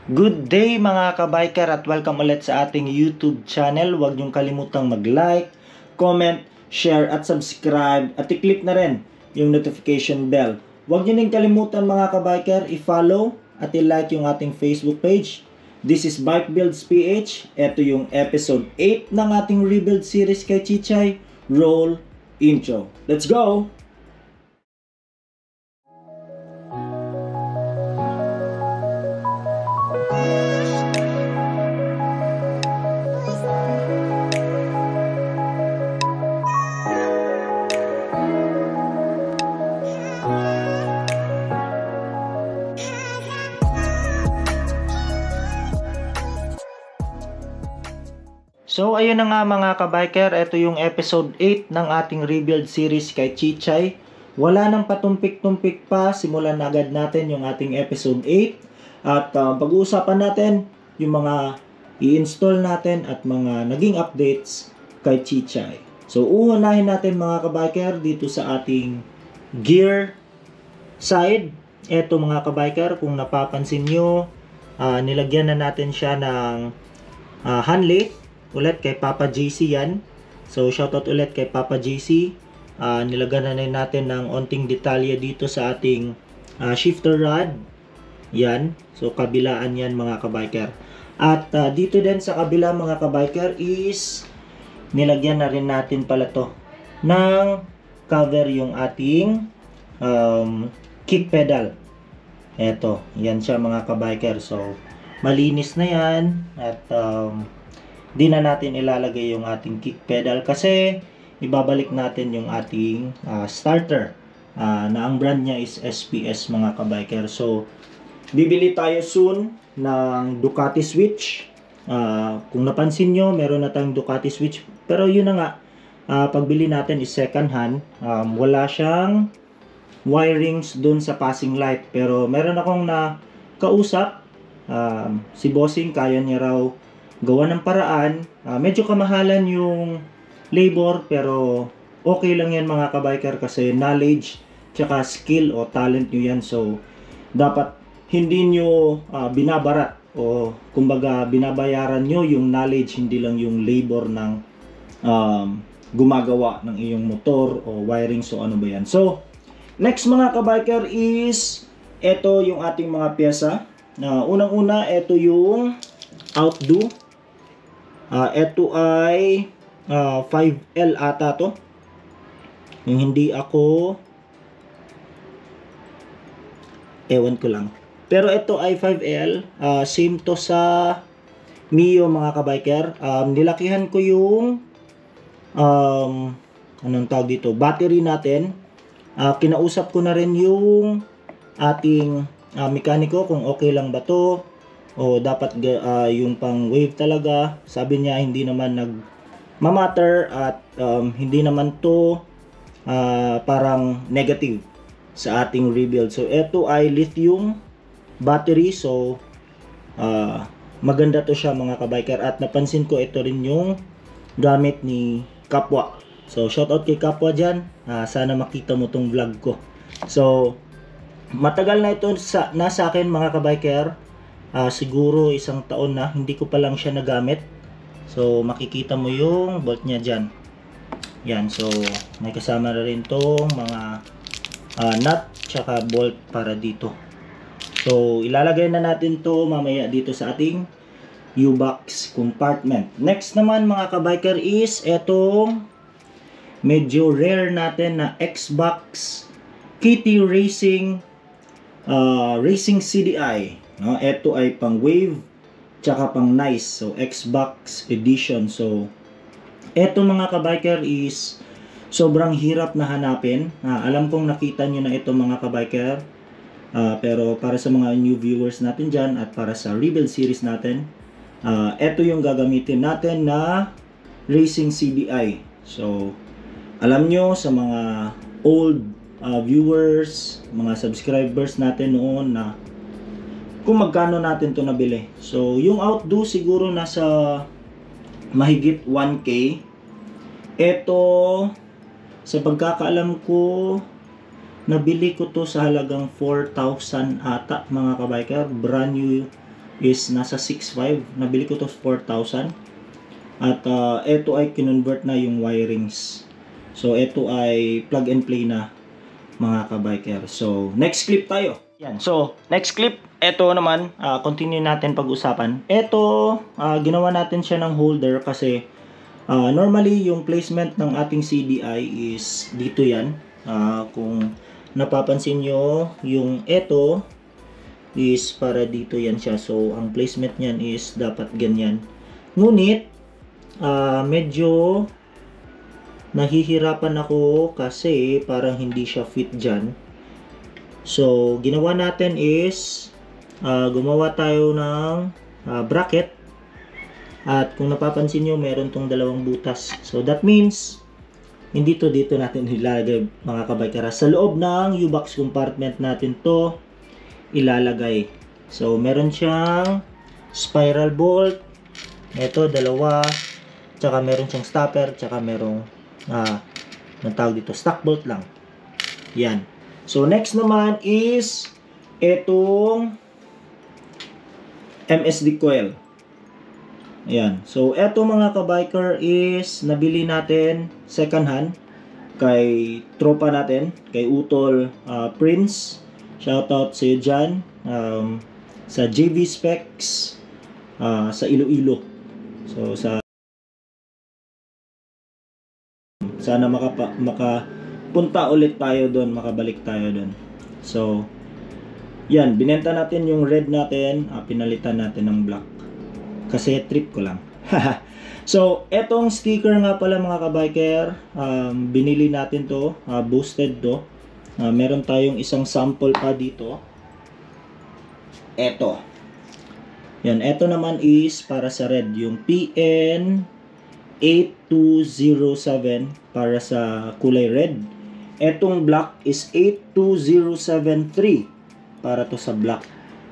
Good day mga kabiker at welcome ulit sa ating YouTube channel. Huwag niyong kalimutang mag-like, comment, share at subscribe at i-click na rin yung notification bell. Huwag niyo rin kalimutan mga kabiker i-follow at i-like yung ating Facebook page. This is Bike Builds PH. Ito yung episode 8 ng ating rebuild series kay Chichay. Roll intro. Let's go! So ayun na nga mga kabiker, ito yung episode 8 ng ating rebuild series kay Chichay. Wala nang patumpik-tumpik pa, simulan na agad natin yung ating episode 8. At pag-uusapan natin yung mga i-install natin at mga naging updates kay Chichay. So uunahin natin mga kabiker dito sa ating gear side. Ito mga kabiker, kung napapansin nyo, nilagyan na natin siya ng Hanley. Ulit kay Papa JC yan. So shoutout ulit kay Papa JC. Nilagyan na rin natin ng onting detalye dito sa ating shifter rod. Yan. So kabilaan yan mga kabiker. At dito din sa kabila mga kabiker is nilagyan na rin natin pala to ng cover yung ating kick pedal. Eto. Yan siya mga kabiker. So malinis na yan. At di na natin ilalagay yung ating kick pedal kasi ibabalik natin yung ating starter na ang brand niya is SPS mga kabiker. So bibili tayo soon ng Ducati switch. Kung napansin nyo, meron na tayong Ducati switch, pero yun na nga, pagbili natin is second hand. Wala siyang wirings dun sa passing light, pero meron akong na kausap, si bossing, kaya niya raw gawa ng paraan. Medyo kamahalan yung labor, pero okay lang yan mga kabiker kasi knowledge tsaka skill o talent nyo yan. So dapat hindi nyo binabarat o kumbaga binabayaran nyo yung knowledge, hindi lang yung labor ng gumagawa ng iyong motor o wiring. So ano ba yan? So next mga kabiker is ito yung ating mga pyesa. Unang-una, ito yung outdo. Ito ay 5L ata to. Yung hindi ako ewan ko lang. Pero ito ay 5L. Same to sa Mio mga kabiker. Nilakihan ko yung anong tawag dito, battery natin. Kinausap ko na rin yung ating mekaniko kung okay lang ba to o dapat yung pang wave talaga. Sabi niya hindi naman nagmamatter at hindi naman to parang negative sa ating rebuild. So ito ay lithium battery. So maganda to siya mga kabiker. At napansin ko ito rin yung gamit ni Kapwa. So shoutout kay Kapwa dyan. Sana makita mo tong vlog ko. So matagal na ito nasa akin mga kabiker. Siguro isang taon na, hindi ko pa lang siya nagamit. So makikita mo yung bolt niya dyan. Yan, so may kasama na rin tong mga nut tsaka bolt para dito. So ilalagay na natin to mamaya dito sa ating U-box compartment. Next naman mga kabiker is etong medyo rare natin na Xbox KT Racing Racing CDI. No, ito ay pang wave tsaka pang nice. So Xbox edition. So ito mga kabiker is sobrang hirap na hanapin. Alam kong nakita nyo na ito mga kabiker. Pero para sa mga new viewers natin dyan at para sa rebuild series natin, ito yung gagamitin natin na Racing CDI. So alam nyo sa mga old viewers, mga subscribers natin noon na kung magkano natin to nabili. So yung outdo siguro nasa mahigit 1K. Ito sa pagkakaalam ko nabili ko to sa halagang 4,000 ata mga kabiker. Brand new is nasa 6,500. Nabili ko to 4,000. At ito ay kinonvert na yung wirings. So ito ay plug and play na, mga ka-biker. So next clip tayo. Yan. So next clip, ito naman, continue natin pag-usapan. Ito, ginawa natin siya ng holder kasi normally yung placement ng ating CDI is dito yan. Kung napapansin nyo, yung ito is para dito yan siya. So ang placement niyan is dapat ganyan. Ngunit medyo nahihirapan ako kasi parang hindi siya fit dyan. So ginawa natin is gumawa tayo ng bracket. At kung napapansin nyo, meron tong dalawang butas. So that means hindi to dito natin ilalagay, mga ka-biker. Sa loob ng U-box compartment natin to ilalagay. So meron siyang spiral bolt. Ito, dalawa. Tsaka meron siyang stopper. Tsaka merong tawag dito, stock bolt lang. Yan. So next naman is itong MSD coil. Ayan. So eto, mga ka-biker, is nabili natin second hand kay tropa natin, kay Utol Prince. Shoutout sa iyo dyan. Sa JV Specs sa Iloilo. So sana makapunta ulit tayo doon, makabalik tayo doon. So yan, binenta natin yung red natin, pinalitan natin ng black kasi trip ko lang. So etong sticker nga pala, mga ka-biker, binili natin to, boosted to. Meron tayong isang sample pa dito. Eto. Yan, eto naman is para sa red, yung PN 8207 para sa kulay red. Etong black is 82073 para to sa black.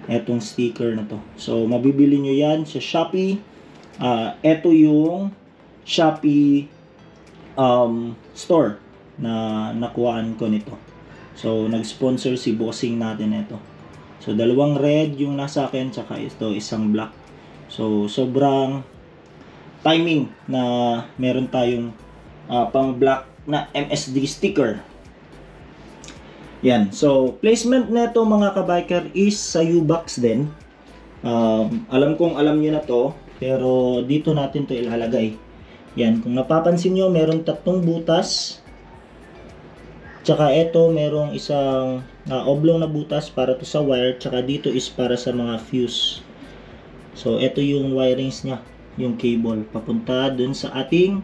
Etong sticker na to. So mabibili nyo yan sa Shopee. Eto yung Shopee store na nakuhaan ko nito. So nag-sponsor si bossing natin ito. So dalawang red yung nasa akin, tsaka ito isang black. So sobrang timing na meron tayong pang black na MSD sticker. Yan. So placement nito, mga ka-biker, is sa U-box din. Alam kong alam niyo na to, pero dito natin to ilalagay. Yan. Kung napapansin nyo, meron tatlong butas. Tsaka ito, merong isang oblong na butas para to sa wire. Tsaka dito is para sa mga fuse. So ito yung wirings niya, yung cable papunta dun sa ating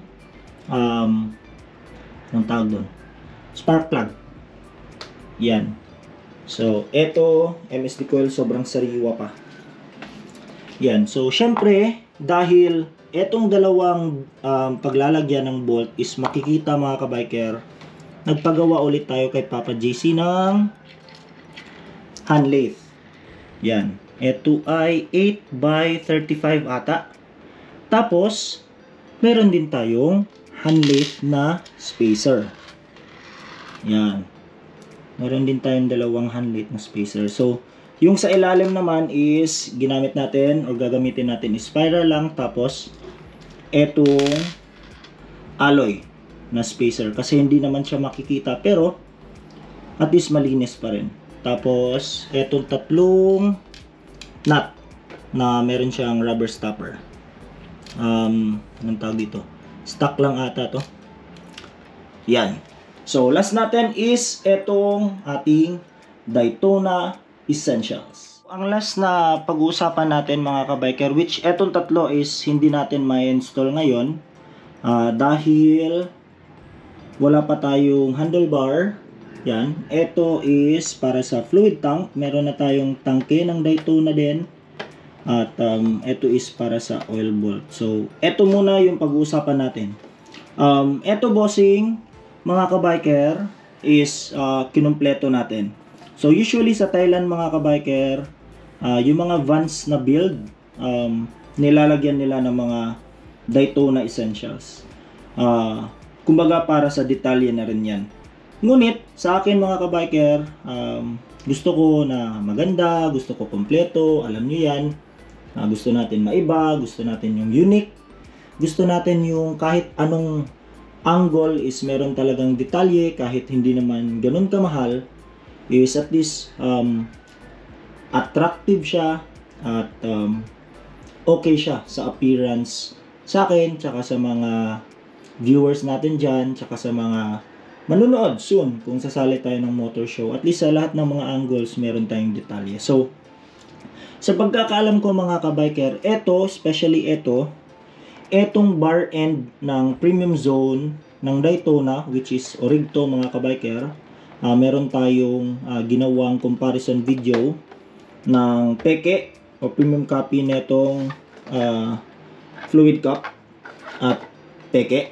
anong tawag dun? Spark plug. Yan. So ito, MSD coil, sobrang sariwa pa. Yan. So syempre, dahil etong dalawang paglalagyan ng bolt is makikita, mga ka-biker, nagpagawa ulit tayo kay Papa JC ng hand lathe. Yan. Ito ay 8x35 ata. Tapos meron din tayong hand lathe na spacer. Yan. Meron din tayong dalawang hand lathe na spacer. So yung sa ilalim naman is ginamit natin o gagamitin natin is spiral lang, tapos etong alloy na spacer kasi hindi naman siya makikita, pero at least malinis pa rin. Tapos etong tatlong nut na meron siyang rubber stopper. Anong tawag dito? Stock lang ata to. Yan. So last natin is etong ating Daytona Essentials. Ang last na pag-uusapan natin, mga ka-biker, which etong tatlo is hindi natin ma-install ngayon dahil wala pa tayong handlebar. Yan. Ito is para sa fluid tank. Meron na tayong tangke ng Daytona din. At ito is para sa oil bolt. So ito muna yung pag-uusapan natin. Ito, bossing, mga ka-biker, is kinumpleto natin. So usually sa Thailand, mga ka-biker, yung mga Vans na build, nilalagyan nila ng mga Daytona Essentials. Kumbaga para sa detalye na rin yan. Ngunit sa akin, mga ka-biker, gusto ko na maganda, gusto ko kompleto, alam nyo yan. Gusto natin maiba, gusto natin yung unique, gusto natin yung kahit anong angle is meron talagang detalye, kahit hindi naman ganun kamahal, is at least attractive siya at okay siya sa appearance sa akin, tsaka sa mga viewers natin dyan, tsaka sa mga manunood soon kung sasali tayo ng motor show. At least sa lahat ng mga angles, meron tayong detalye. So, sa pagkakaalam ko mga kabiker, especially etong bar end ng premium zone ng Daytona, which is Origto mga kabiker, meron tayong ginawang comparison video ng peke o premium copy netong fluid cup at peke.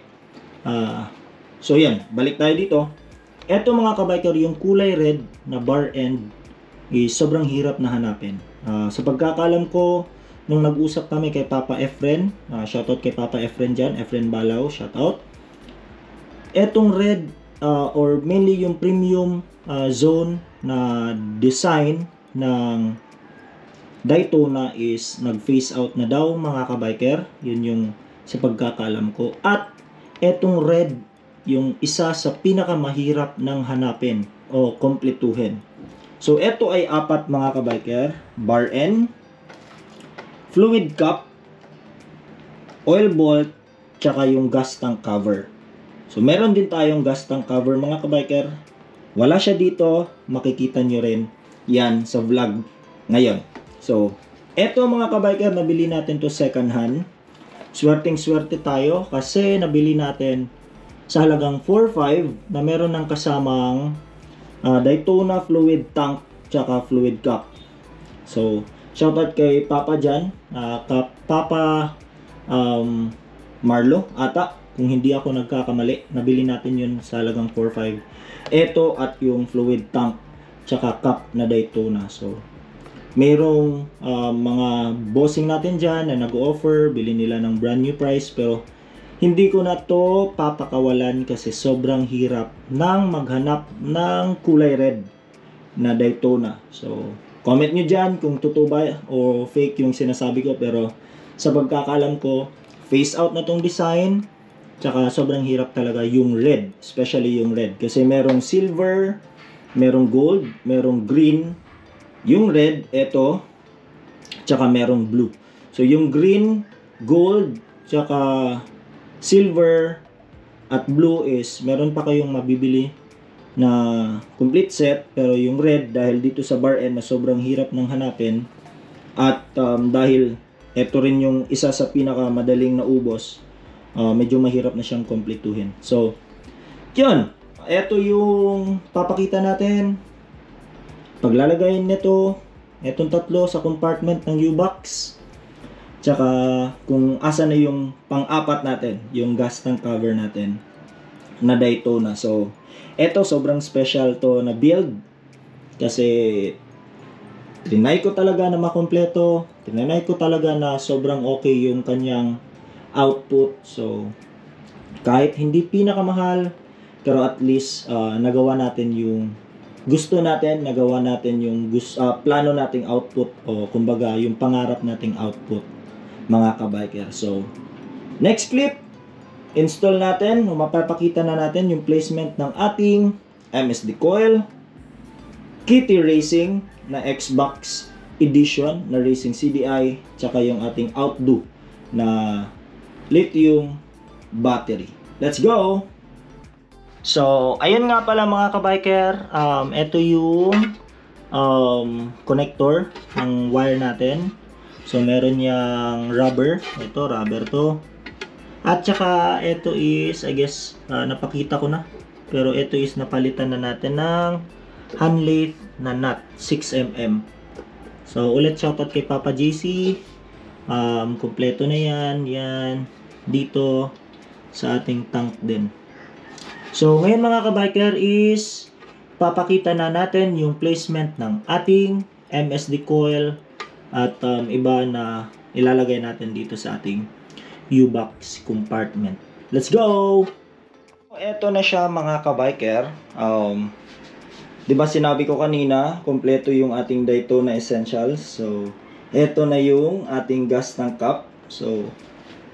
So yan, balik tayo dito. Eto mga kabiker, yung kulay red na bar end is sobrang hirap na hanapin. Sa pagkakalam ko, nung nag-usap kami kay Papa Efren, shoutout kay Papa Efren dyan, Efren Balaw, shoutout. Etong red, or mainly yung premium zone na design ng Daytona is nag-phase out na daw mga kabiker. Yun yung sa pagkakaalam ko. At etong red, yung isa sa pinakamahirap ng hanapin o kompletuhin. So, ito ay 4 mga kabiker. Bar end, fluid cup, oil bolt, tsaka yung gas tank cover. So, meron din tayong gas tank cover mga kabiker. Wala siya dito. Makikita nyo rin yan sa vlog ngayon. So, eto mga kabiker, nabili natin to second hand. Swerteng-swerte tayo kasi nabili natin sa halagang 4.5 na meron ng kasamang Daytona fluid tank tsaka fluid cup. So, shoutout kay Papa dyan, Papa Marlo ata, kung hindi ako nagkakamali. Nabili natin yun sa halagang 4.5. Ito at yung fluid tank tsaka cup na Daytona. So, mayroong mga bossing natin dyan na nag-offer, bili nila ng brand new price, pero hindi ko na to papakawalan kasi sobrang hirap nang maghanap ng kulay red na Daytona. So, comment nyo dyan kung totoo ba o fake yung sinasabi ko, pero sa pagkakalam ko, phase out na tong design, tsaka sobrang hirap talaga yung red, especially yung red. Kasi merong silver, merong gold, merong green, yung red, eto, tsaka merong blue. So, yung green, gold, tsaka silver at blue is meron pa kayong mabibili na complete set, pero yung red dahil dito sa bar end na sobrang hirap ng hanapin at dahil ito rin yung isa sa pinakamadaling naubos, medyo mahirap na siyang kompletuhin. So, yun, ito yung papakita natin. Paglalagay nito, etong tatlo sa compartment ng U-Box. Tsaka kung asa na yung pang-apat natin, yung gas tank cover natin na Daytona. So, eto sobrang special to na build kasi trinay ko talaga na makompleto. Trinay ko talaga na sobrang okay yung kanyang output. So, kahit hindi pinakamahal, pero at least nagawa natin yung gusto natin, nagawa natin yung plano nating output o kumbaga yung pangarap nating output mga kabiker. So, next clip, install natin, mapapakita na natin yung placement ng ating MSD coil, Kitty Racing na Xbox Edition na Racing CDI, tsaka yung ating outdo na lithium battery. Let's go! So, ayun nga pala mga kabiker, ito yung connector ng wire natin. So, meron yang rubber. Ito, rubber to. At saka, ito is, I guess, napakita ko na. Pero ito is napalitan na natin ng hand lathe na nut, 6mm. So, ulit shoutout kay Papa JC. Kompleto na yan. Yan. Dito, sa ating tank din. So, ngayon mga kabiker is, papakita na natin yung placement ng ating MSD coil at iba na ilalagay natin dito sa ating U-Box compartment. Let's go! Ito na siya mga kabiker. Diba sinabi ko kanina, kompleto yung ating Daytona Essentials. So, ito na yung ating gas tank cap. So,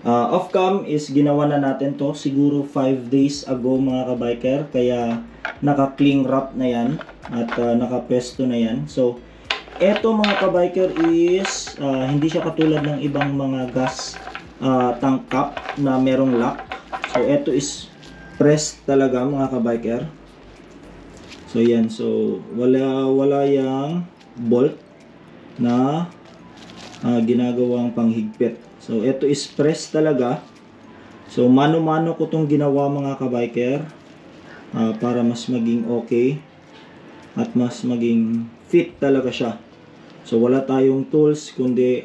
off-cam is ginawa na natin to siguro 5 days ago mga kabiker. Kaya naka-cling wrap na yan at naka-pesto na yan. So, ito mga kabiker is hindi siya katulad ng ibang mga gas tank cap na merong lock. So, ito is pressed talaga mga kabiker. So, yan. So, wala yung bolt na ginagawang panghigpit. So, ito is press talaga. So, mano-mano ko itong ginawa mga kabiker para mas maging okay at mas maging fit talaga siya. So, wala tayong tools kundi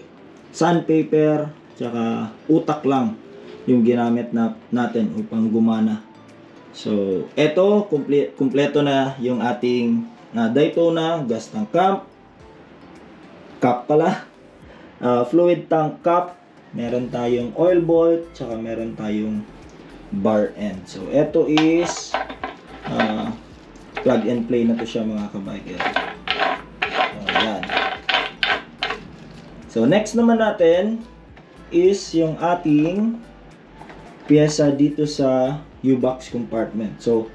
sandpaper tsaka utak lang yung ginamit natin upang gumana. So, ito, kumpleto na yung ating Daytona gas tank cap pala. Fluid tank cap, meron tayong oil bolt, tsaka meron tayong bar end. So, ito is plug and play na to siya mga kabiker. So, ayan. So, next naman natin is yung ating pyesa dito sa U-box compartment. So,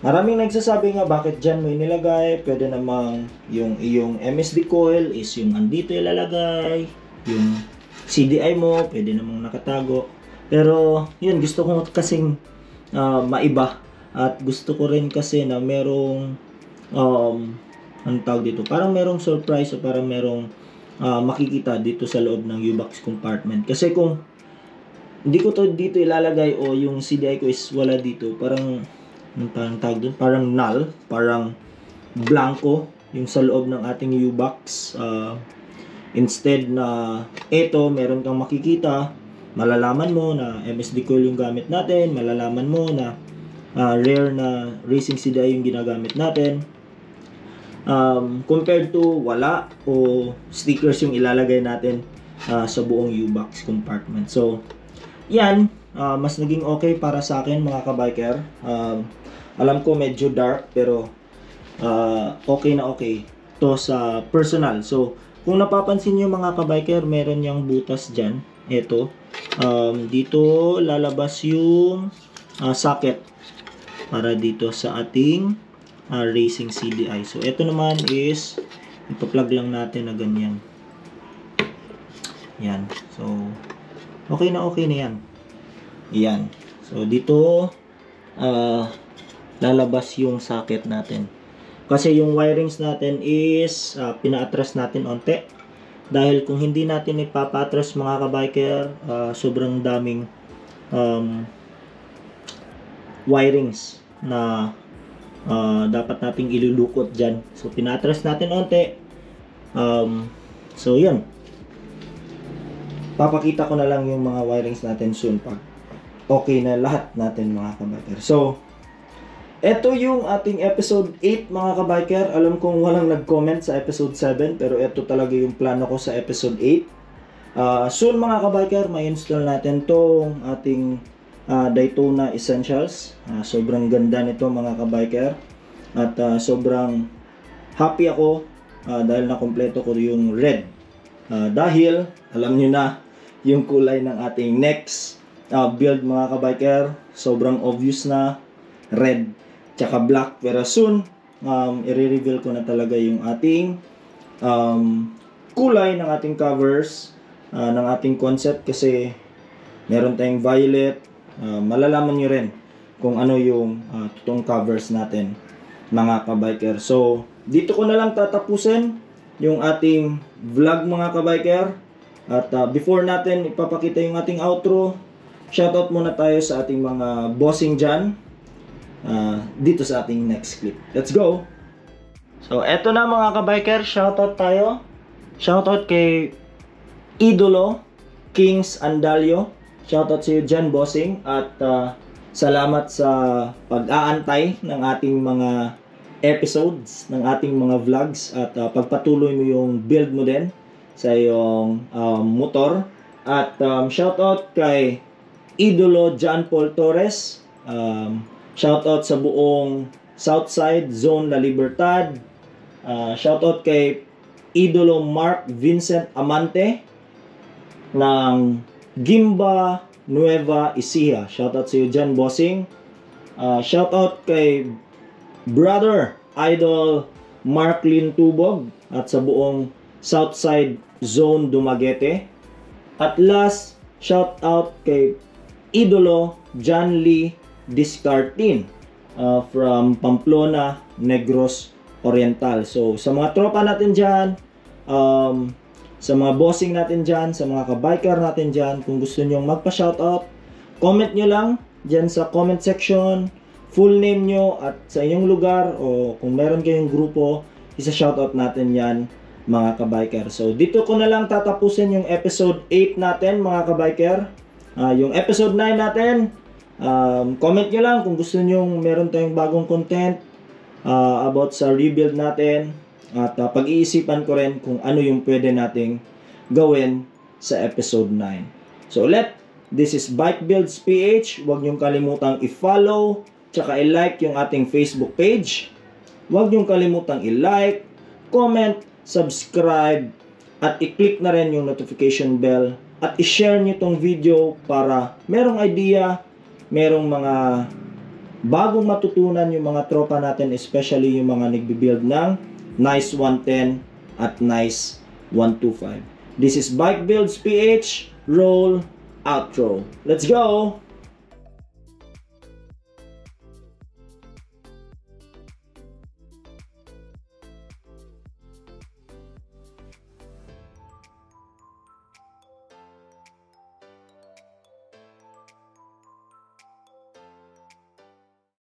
maraming nagsasabi nga bakit dyan mo inilagay. Pwede namang yung iyong MSD coil is yung andito ilalagay. Yung CDI mo, pwede namang nakatago. Pero, yun, gusto ko kasing maiba. At gusto ko rin kasi na merong, anong tawag dito? Parang merong surprise o parang merong makikita dito sa loob ng U-box compartment. Kasi kung hindi ko to dito ilalagay o yung CDI ko is wala dito, parang tawag doon, parang null, parang blanco yung sa loob ng ating U-box. Instead na ito, meron kang makikita, malalaman mo na MSD coil yung gamit natin, malalaman mo na rare na racing CDI yung ginagamit natin. Compared to wala o stickers yung ilalagay natin sa buong U-box compartment. So, yan, mas naging okay para sa akin mga kabiker. Alam ko medyo dark pero okay na okay to sa personal. So, kung napapansin nyo mga kabiker, meron yung butas dyan. Ito. Dito lalabas yung socket para dito sa ating racing CDI. So, ito naman is ipa-plug lang natin na ganyan. Yan. So, okay na yan. Yan. So, dito lalabas yung socket natin. Kasi yung wirings natin is pina-atras natin onte. Dahil kung hindi natin ipapa-atras mga kabiker, sobrang daming wirings na dapat nating ilulukot dyan. So, pina-atras natin onte. So, yun. Papakita ko na lang yung mga wirings natin soon pag okay na lahat natin mga kabiker. So, ito yung ating episode 8 mga kabiker. Alam kong walang nag-comment sa episode 7 pero ito talaga yung plano ko sa episode 8. Soon mga kabiker, ma-install natin tong ating Daytona Essentials. Sobrang ganda nito mga kabiker. At sobrang happy ako dahil nakompleto ko yung red. Dahil, alam nyo na, yung kulay ng ating next build mga kabiker, sobrang obvious na red tsaka black. Pero soon, i-reveal ko na talaga yung ating kulay ng ating covers, ng ating concept. Kasi meron tayong violet. Malalaman nyo rin kung ano yung totoong covers natin mga kabiker. So, dito ko na lang tatapusin yung ating vlog mga kabiker. At before natin ipapakita yung ating outro, shoutout muna tayo sa ating mga bossing dyan dito sa ating next clip. Let's go! So, eto na mga kabiker, shoutout tayo. Shoutout kay Idolo Kings Andalio. Shoutout sa iyo dyan, bossing. At salamat sa pag-aantay ng ating mga episodes, ng ating mga vlogs. At pagpatuloy mo yung build mo din sa iyong motor. At shoutout kay Idolo John Paul Torres. Shoutout sa buong Southside Zone La Libertad. Shoutout kay Idolo Mark Vincent Amante ng Gimba Nueva Ecija. Shoutout sa iyo dyan, bossing. Shoutout kay Brother Idol Marklin Tubog at sa buong Southside Zone Dumaguete. At last, shoutout kay Idolo John Lee Discartin from Pamplona, Negros Oriental. So, sa mga tropa natin dyan, sa mga bossing natin dyan, sa mga kabiker natin dyan, kung gusto nyo magpa-shoutout, comment nyo lang dyan sa comment section, full name nyo at sa inyong lugar, o kung meron kayong grupo, isa-shoutout natin yan, mga kabiker. So, dito ko na lang tatapusin yung episode 8 natin, mga kabiker. Yung episode 9 natin, comment nyo lang kung gusto nyo meron tayong bagong content about sa rebuild natin. At pag-iisipan ko rin kung ano yung pwede nating gawin sa episode 9. So, this is Bike Builds PH. Huwag nyo kalimutang i-follow, tsaka i-like yung ating Facebook page. Huwag nyo kalimutang i-like, comment, subscribe, at i-click na rin yung notification bell at i-share nyo tong video para merong idea, merong mga bagong matutunan yung mga tropa natin, especially yung mga nagbibuild ng Nice 110 at Nice 125. This is Bike Builds PH. Roll outro. Let's go!